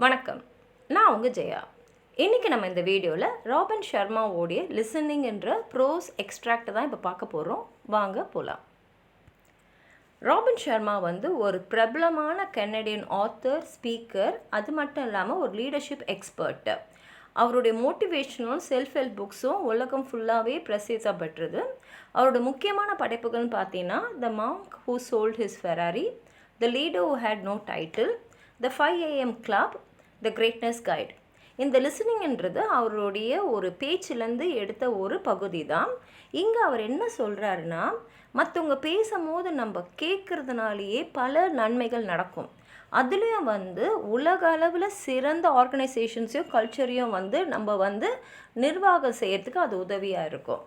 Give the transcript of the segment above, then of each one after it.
வணக்கம், நான் உங்கள் ஜெயா. இன்றைக்கி நம்ம இந்த வீடியோவில் ராபின் ஷர்மாவோடைய லிசனிங் என்ற ப்ரோஸ் எக்ஸ்ட்ராக்ட் தான் இப்போ பார்க்க போகிறோம். வாங்க போகலாம். ராபின் ஷர்மா ஒரு பிரபலமான கெனடியன் ஆத்தர், ஸ்பீக்கர், அது மட்டும் இல்லாமல் ஒரு லீடர்ஷிப் எக்ஸ்பர்ட்டு. அவருடைய மோட்டிவேஷனல் செல்ஃப் ஹெல்ப் புக்ஸும் உலகம் ஃபுல்லாகவே பிரசித்தம் பெற்றது. அவரோட முக்கியமான படைப்புகள்னு பார்த்தீங்கன்னா the monk who sold his Ferrari, the leader who had no title, the 5 AM club, the greatness guide. இந்த லிசனிங்ன்றது அவருடைய ஒரு பேச்சிலேருந்து எடுத்த ஒரு பகுதி தான். இங்கே அவர் என்ன சொல்கிறாருன்னா, மற்றவங்க பேசும்போது நம்ம கேட்குறதுனாலேயே பல நன்மைகள் நடக்கும். அதுலேயும் உலக அளவில் சிறந்த ஆர்கனைசேஷன்ஸையும் கல்ச்சரையும் நம்ம நிர்வாகம் செய்கிறதுக்கு அது உதவியாக இருக்கும்.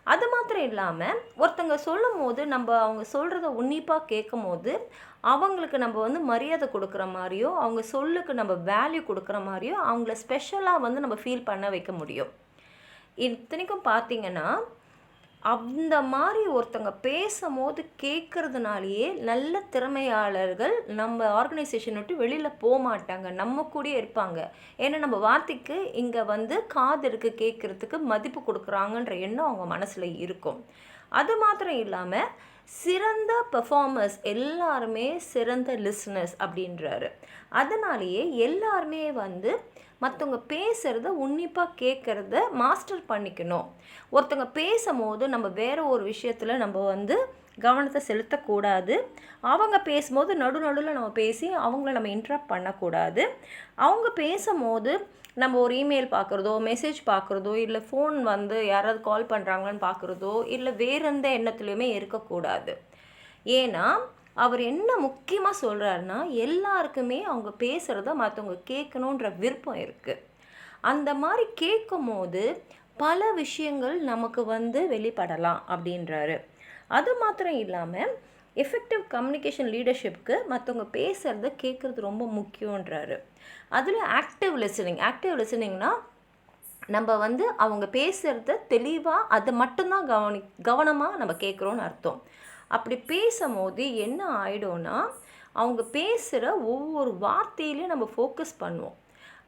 அது மாத்திரம் இல்லாமல் ஒருத்தங்க சொல்லும் போது நம்ம அவங்க சொல்கிறத உன்னிப்பாக கேட்கும் போது அவங்களுக்கு நம்ம மரியாதை கொடுக்குற மாதிரியோ, அவங்க சொல்லுக்கு நம்ம வேல்யூ கொடுக்குற மாதிரியோ அவங்கள ஸ்பெஷலாக நம்ம ஃபீல் பண்ண வைக்க முடியும். இத்தனைக்கும் பார்த்திங்கன்னா அந்த மாதிரி ஒருத்தங்க பேசும்போது கேட்குறதுனாலேயே நல்ல திறமையாளர்கள் நம்ம ஆர்கனைசேஷன் விட்டு வெளியில் போக மாட்டாங்க, நம்ம கூடயே இருப்பாங்க. ஏன்னா நம்ம வார்த்தைக்கு இங்கே காது இருக்கு, கேட்குறதுக்கு மதிப்பு கொடுக்குறாங்கன்ற எண்ணம் அவங்க மனசில் இருக்கும். அது மாத்திரம் இல்லாமல் சிறந்த பெர்ஃபார்மர்ஸ் எல்லாருமே சிறந்த லிசனர்ஸ் அப்படின்றாரு. அதனாலேயே எல்லாருமே மற்றவங்க பேசுகிறத உன்னிப்பாக கேட்குறத மாஸ்டர் பண்ணிக்கணும். ஒருத்தவங்க பேசும்போது நம்ம வேறு ஒரு விஷயத்தில் நம்ம கவனத்தை செலுத்தக்கூடாது. அவங்க பேசும்போது நடுநடுவில் நம்ம பேசி அவங்கள நம்ம இன்ட்ரப்ட் பண்ணக்கூடாது. அவங்க பேசும்போது நம்ம ஒரு இமெயில் பார்க்குறதோ, மெசேஜ் பார்க்குறதோ, இல்லை ஃபோன் யாராவது கால் பண்ணுறாங்களான்னு பார்க்குறதோ, இல்லை வேறு எந்த எண்ணத்துலையுமே இருக்கக்கூடாது. ஏன்னா அவர் என்ன முக்கியமாக சொல்கிறாருன்னா, எல்லாருக்குமே அவங்க பேசுகிறத மற்றவங்க கேட்கணுன்ற விருப்பம் இருக்குது. அந்த மாதிரி கேட்கும் போது பல விஷயங்கள் நமக்கு வெளிப்படலாம் அப்படின்றாரு. அது மாத்திரம் இல்லாமல் எஃபெக்டிவ் கம்யூனிகேஷன் லீடர்ஷிப்க்கு மற்றவங்க பேசுகிறத கேட்குறது ரொம்ப முக்கியன்றாரு. அதில் ஆக்டிவ் லிசனிங்னா நம்ம அவங்க பேசுகிறத தெளிவாக அதை மட்டும்தான் கவனமாக நம்ம கேட்குறோன்னு அர்த்தம். அப்படி பேசும்போது என்ன ஆகிடும்னா, அவங்க பேசுகிற ஒவ்வொரு வார்த்தையிலையும் நம்ம ஃபோக்கஸ் பண்ணுவோம்.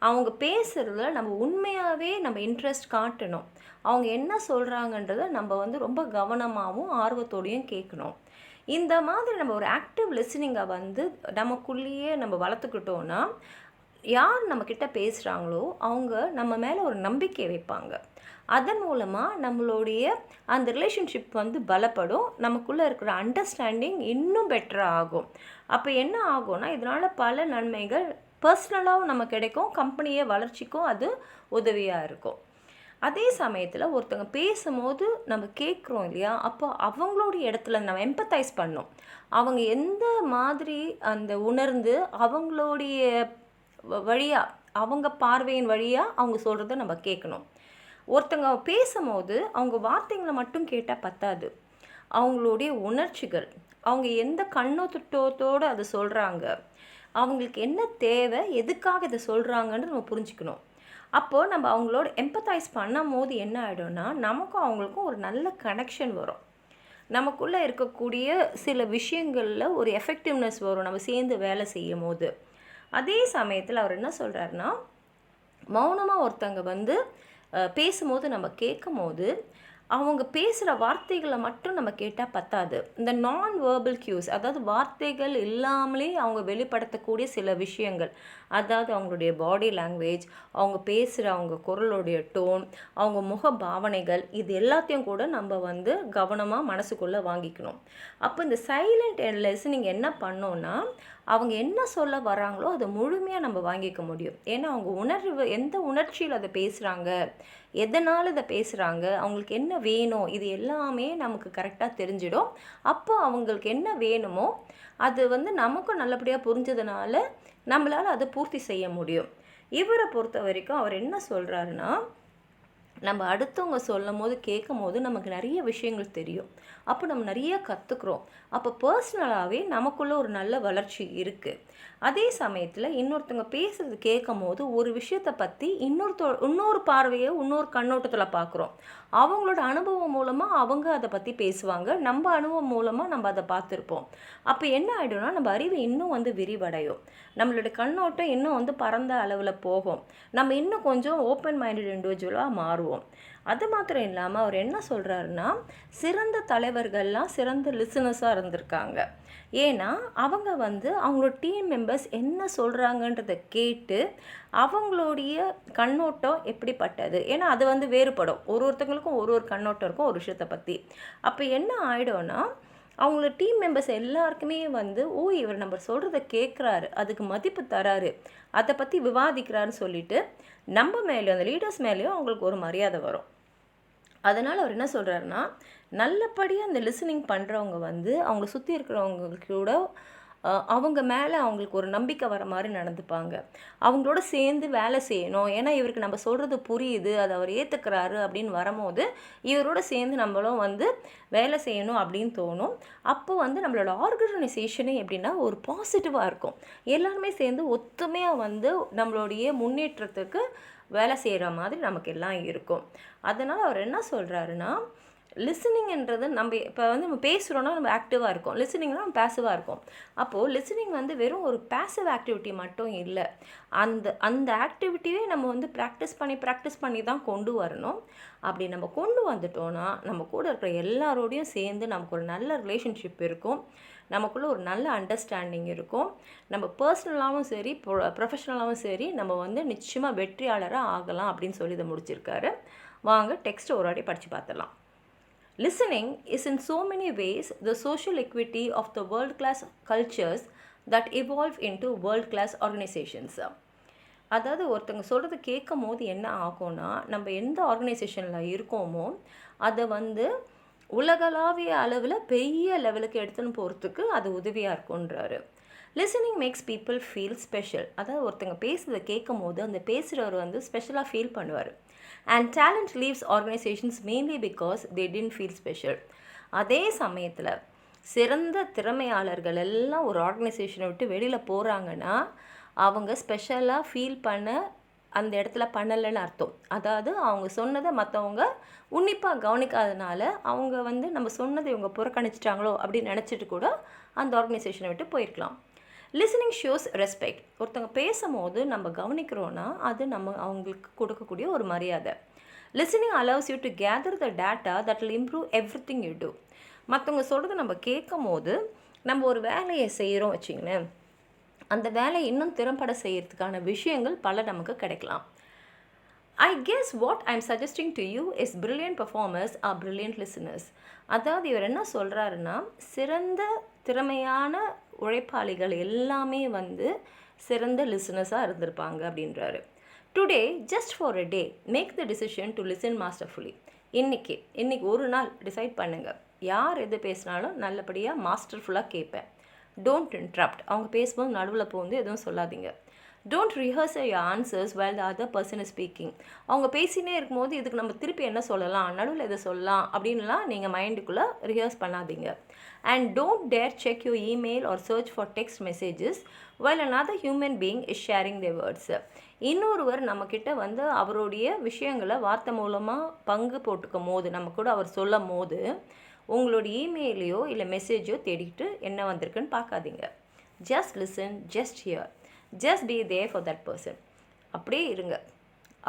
அவங்க பேசுகிறதுல நம்ம உண்மையாகவே நம்ம இன்ட்ரெஸ்ட் காட்டணும். அவங்க என்ன சொல்கிறாங்கன்றதை நம்ம ரொம்ப கவனமாகவும் ஆர்வத்தோடையும் கேட்கணும். இந்த மாதிரி நம்ம ஒரு ஆக்டிவ் லிசனிங்கை நமக்குள்ளேயே நம்ம வளர்த்துக்கிட்டோன்னா, யார் நம்மக்கிட்ட பேசுகிறாங்களோ அவங்க நம்ம மேலே ஒரு நம்பிக்கை வைப்பாங்க. அதன் மூலமாக நம்மளுடைய அந்த ரிலேஷன்ஷிப் பலப்படும். நமக்குள்ளே இருக்கிற அண்டர்ஸ்டாண்டிங் இன்னும் பெட்டராக ஆகும். அப்போ என்ன ஆகும்னா, இதனால் பல நன்மைகள் பர்சனலாகவும் நம்ம கிடைக்கும், கம்பெனியை வளர்ச்சிக்கும் அது உதவியாக இருக்கும். அதே சமயத்தில் ஒருத்தங்க பேசும்போது நம்ம கேட்குறோம் இல்லையா, அப்போ அவங்களுடைய இடத்துல நம்ம எம்பத்தைஸ் பண்ணோம். அவங்க எந்த மாதிரி அந்த உணர்ந்து அவங்களுடைய வழியாக, அவங்க பார்வையின் வழியாக அவங்க சொல்கிறத நம்ம கேட்கணும். ஒருத்தங்க பேசும்போது அவங்க வார்த்தைங்களை மட்டும் கேட்டால் பத்தாது. அவங்களுடைய உணர்ச்சிகள், அவங்க எந்த கண்ணோட்டத்தோடு அதை சொல்கிறாங்க, அவங்களுக்கு என்ன தேவை, எதுக்காக இதை சொல்கிறாங்கன்னு நம்ம புரிஞ்சுக்கணும். அப்போது நம்ம அவங்களோட எம்பத்தைஸ் பண்ணும் போது என்ன ஆகிடும்னா, நமக்கும் அவங்களுக்கும் ஒரு நல்ல கனெக்ஷன் வரும். நமக்குள்ளே இருக்கக்கூடிய சில விஷயங்களில் ஒரு எஃபெக்டிவ்னஸ் வரும் நம்ம சேர்ந்து வேலை செய்யும் போது. அதே சமயத்தில் அவர் என்ன சொல்கிறாருன்னா, மௌனமாக ஒருத்தங்க பேசும்போது நம்ம கேட்கும் போது அவங்க பேசுகிற வார்த்தைகளை மட்டும் நம்ம கேட்டால் பத்தாது. இந்த நான் வேர்பல் கியூஸ், அதாவது வார்த்தைகள் இல்லாமலே அவங்க வெளிப்படுத்தக்கூடிய சில விஷயங்கள், அதாவது அவங்களுடைய பாடி லாங்குவேஜ், அவங்க பேசுகிற அவங்க குரலுடைய டோன், அவங்க முக பாவனைகள், இது எல்லாத்தையும் கூட நம்ம கவனமாக மனசுக்குள்ளே வாங்கிக்கணும். அப்போ இந்த சைலண்ட் லிசனிங் என்ன பண்ணோன்னா, அவங்க என்ன சொல்ல வராங்களோ அதை முழுமையாக நம்ம வாங்கிக்க முடியும். ஏன்னா அவங்க உணர்வு, எந்த உணர்ச்சியில் அதை பேசுகிறாங்க, எதனால் இதை பேசுகிறாங்க, அவங்களுக்கு என்ன வேணும், இது எல்லாமே நமக்கு கரெக்டாக தெரிஞ்சிடும். அப்போ அவங்களுக்கு என்ன வேணுமோ அது நமக்கும் நல்லபடியாக புரிஞ்சதுனால நம்மளால் அதை பூர்த்தி செய்ய முடியும். இவரை பொறுத்த வரைக்கும் அவர் என்ன சொல்கிறாருன்னா, நம்ம அடுத்தவங்க சொல்லும்போது கேட்கும்போது நமக்கு நிறைய விஷயங்கள் தெரியும். அப்போ நம்ம நிறைய கற்றுக்குறோம். அப்போ பர்சனலாகவே நமக்குள்ள ஒரு நல்ல வளர்ச்சி இருக்குது. அதே சமயத்தில் இன்னொருத்தவங்க பேசுகிறது கேட்கும்போது ஒரு விஷயத்தை பற்றி இன்னொரு பார்வையை இன்னொரு கண்ணோட்டத்தில் பார்க்குறோம். அவங்களோட அனுபவம் மூலமாக அவங்க அதை பற்றி பேசுவாங்க. நம்ம அனுபவம் மூலமாக நம்ம அதை பார்த்துருப்போம். அப்போ என்ன ஆகிடும்னா நம்ம அறிவு இன்னும் விரிவடையும். நம்மளோட கண்ணோட்டம் இன்னும் பரந்த அளவில் போகும். நம்ம இன்னும் கொஞ்சம் ஓப்பன் மைண்டட் இண்டிவிஜுவலாக மாறுவோம். அது மாத்திரம் இல்லாமல் அவர் என்ன சொல்கிறாருன்னா, சிறந்த தலைவர்கள்லாம் சிறந்த லிசனர்ஸாக இருந்திருக்காங்க. ஏன்னா அவங்க அவங்களோட டீம் மெம்பர்ஸ் என்ன சொல்கிறாங்கன்றதை கேட்டு அவங்களுடைய கண்ணோட்டம் எப்படிப்பட்டது, ஏன்னா அது வேறுபடும். ஒருத்தங்களுக்கும் ஒரு கண்ணோட்டம் இருக்கும் ஒரு விஷயத்தை பற்றி. அப்போ என்ன ஆகிடும்னா, அவங்களோட டீம் மெம்பர்ஸ் எல்லாருக்குமே இவர் நம்ம சொல்கிறத கேட்குறாரு, அதுக்கு மதிப்பு தராரு, அதை பற்றி விவாதிக்கிறாருன்னு சொல்லிட்டு நம்ம மேலேயும் அந்த லீடர்ஸ் மேலேயும் அவங்களுக்கு ஒரு மரியாதை வரும். அதனால் அவர் என்ன சொல்கிறாருன்னா, நல்லபடியாக அந்த லிசனிங் பண்ணுறவங்க அவங்கள சுற்றி இருக்கிறவங்களுக்கு கூட அவங்க மேலே அவங்களுக்கு ஒரு நம்பிக்கை வர மாதிரி நடந்துப்பாங்க. அவங்களோட சேர்ந்து வேலை செய்யணும். ஏன்னா இவருக்கு நம்ம சொல்கிறது புரியுது, அதை அவர் ஏற்றுக்கிறாரு அப்படின்னு வரும்போது இவரோட சேர்ந்து நம்மளும் வேலை செய்யணும் அப்படின்னு தோணும். அப்போ நம்மளோட ஆர்கனைசேஷனே எப்படின்னா ஒரு பாசிட்டிவாக இருக்கும். எல்லாருமே சேர்ந்து ஒத்துமையாக நம்மளுடைய முன்னேற்றத்துக்கு வேலை செய்கிற மாதிரி நமக்கு எல்லாம் இருக்கும். அதனால் அவர் என்ன சொல்கிறாருன்னா, லிசனிங்ன்றது நம்ம இப்போ நம்ம பேசுகிறோன்னா நம்ம ஆக்டிவாக இருக்கோம், லிசனிங்னா நம்ம பேசிவாக இருக்கும். அப்போது லிசனிங் வெறும் ஒரு பேசிவ் ஆக்டிவிட்டி மட்டும் இல்லை, அந்த ஆக்டிவிட்டியே நம்ம ப்ராக்டிஸ் பண்ணி தான் கொண்டு வரணும். அப்படி நம்ம கொண்டு வந்துட்டோன்னா நம்ம கூட இருக்கிற எல்லாரோடையும் சேர்ந்து நமக்கு ஒரு நல்ல ரிலேஷன்ஷிப் இருக்கும், நமக்குள்ளே ஒரு நல்ல அண்டர்ஸ்டாண்டிங் இருக்கும். நம்ம பர்சனலாகவும் சரி ப்ரொஃபஷ்னலாகவும் சரி நம்ம நிச்சயமாக வெற்றியாளராக ஆகலாம் அப்படின்னு சொல்லி இதை முடிச்சிருக்காரு. வாங்க டெக்ஸ்ட் ஒரு வாட்டி படித்து பார்த்துடலாம். Listening is in so many ways the social equity of the world-class cultures that evolve into world-class organizations. அதாவது ஒருத்தவங்க சொல்கிறது கேட்கும் போது என்ன ஆகும்னா, நம்ம எந்த ஆர்கனைசேஷனில் இருக்கோமோ அதை உலகளாவிய அளவில் பெரிய லெவலுக்கு எடுத்துன்னு போகிறதுக்கு அது உதவியாக இருக்குன்றாரு. Listening makes people feel special. அதாவது ஒருத்தங்க பேசுகிறத கேட்கும் போது அந்த பேசுகிறவர் ஸ்பெஷலாக ஃபீல் பண்ணுவார். And talent leaves organizations mainly because they didn't feel special. அதே சமயத்தில் சிறந்த திறமையாளர்கள் எல்லாம் ஒரு ஆர்கனைசேஷனை விட்டு வெளியில் போகிறாங்கன்னா அவங்க ஸ்பெஷலாக ஃபீல் பண்ண அந்த இடத்துல பண்ணலைன்னு அர்த்தம். அதாவது அவங்க சொன்னதை மற்றவங்க உன்னிப்பாக கவனிக்காதனால அவங்க நம்ம சொன்னதை இவங்க புறக்கணிச்சிட்டாங்களோ அப்படின்னு நினச்சிட்டு கூட அந்த ஆர்கனைசேஷனை விட்டு போயிருக்கலாம். Listening shows respect. ஒருத்தவங்க பேசும்போது நம்ம கவனிக்கிறோன்னா அது நம்ம அவங்களுக்கு கொடுக்கக்கூடிய ஒரு மரியாதை. Listening allows you to gather the data that will improve everything you do. மற்றவங்க சொல்கிறத நம்ம கேட்கும் போது நம்ம ஒரு வேலையை செய்கிறோம் வச்சிங்களேன், அந்த வேலையை இன்னும் திறம்பட செய்கிறதுக்கான விஷயங்கள் பல நமக்கு கிடைக்கலாம். I guess what I'm suggesting to you is brilliant performers are brilliant listeners. அதாவது இவர் என்ன சொல்கிறாருன்னா, சிறந்த திறமையான உழைப்பாளிகள் எல்லாமே சிறந்த லிசனர்ஸாக இருந்திருப்பாங்க அப்படின்றாரு. Today just for a day make the decision to listen masterfully. இன்றைக்கி ஒரு நாள் டிசைட் பண்ணுங்கள், யார் எது பேசினாலும் நல்லபடியாக மாஸ்டர்ஃபுல்லாக கேட்பேன். Don't interrupt. அவங்க பேசும்போது நடுவில் போந்து எதுவும் சொல்லாதீங்க. Don't rehearse your answers while the other person is speaking. அவங்க பேசினே இருக்கும்போது இதுக்கு நம்ம திருப்பி என்ன சொல்லலாம், நடுவில் எதை சொல்லலாம் அப்படின்லாம் நீங்கள் மைண்டுக்குள்ளே ரிஹர்ஸ் பண்ணாதீங்க. And don't dare check your email or search for text messages while another human being is sharing their words. இன்னொருவர் நம்மக்கிட்ட அவருடைய விஷயங்களை வார்த்தை மூலமாக பங்கு போட்டுக்கும் போது நம்ம கூட அவர் சொல்லும் போது உங்களோட இமெயிலையோ இல்லை மெசேஜோ தேடிக்கிட்டு என்ன வந்திருக்குன்னு பார்க்காதீங்க. Just listen, just hear, just be there for that person. அப்படியே இருங்க,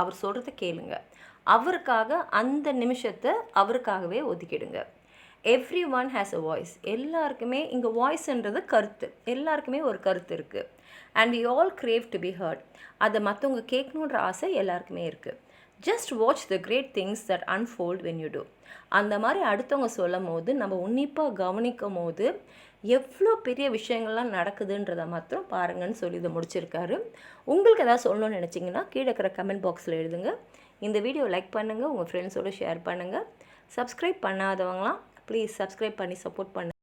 அவர் சொல்கிறத கேளுங்க, அவருக்காக அந்த நிமிஷத்தை அவருக்காகவே ஒதுக்கிடுங்க. Everyone has a voice. எல்லாருக்குமே இங்கே வாய்ஸ்ன்றது கருத்து, எல்லாருக்குமே ஒரு கருத்து இருக்குது. And we all crave to be heard. அதை மற்றவங்க கேட்கணுன்ற ஆசை எல்லாருக்குமே இருக்குது. Just watch the great things that unfold when you do. அந்த மாதிரி அடுத்தவங்க சொல்லும் போது நம்ம உன்னிப்பாக கவனிக்கும் போது எவ்வளோ பெரிய விஷயங்கள்லாம் நடக்குதுன்றதை மாத்திரம் பாருங்கன்னு சொல்லி இதை முடிச்சிருக்காரு. உங்களுக்கு எதாவது சொல்லணும்னு நினச்சிங்கன்னா கீழே இருக்கிற கமெண்ட் பாக்ஸில் எழுதுங்க. இந்த வீடியோ லைக் பண்ணுங்கள், உங்கள் ஃப்ரெண்ட்ஸோடு ஷேர் பண்ணுங்கள். சப்ஸ்கிரைப் பண்ணாதவங்களாம் ப்ளீஸ் சப்ஸ்கிரைப் பண்ணி சப்போர்ட் பண்ணுங்கள்.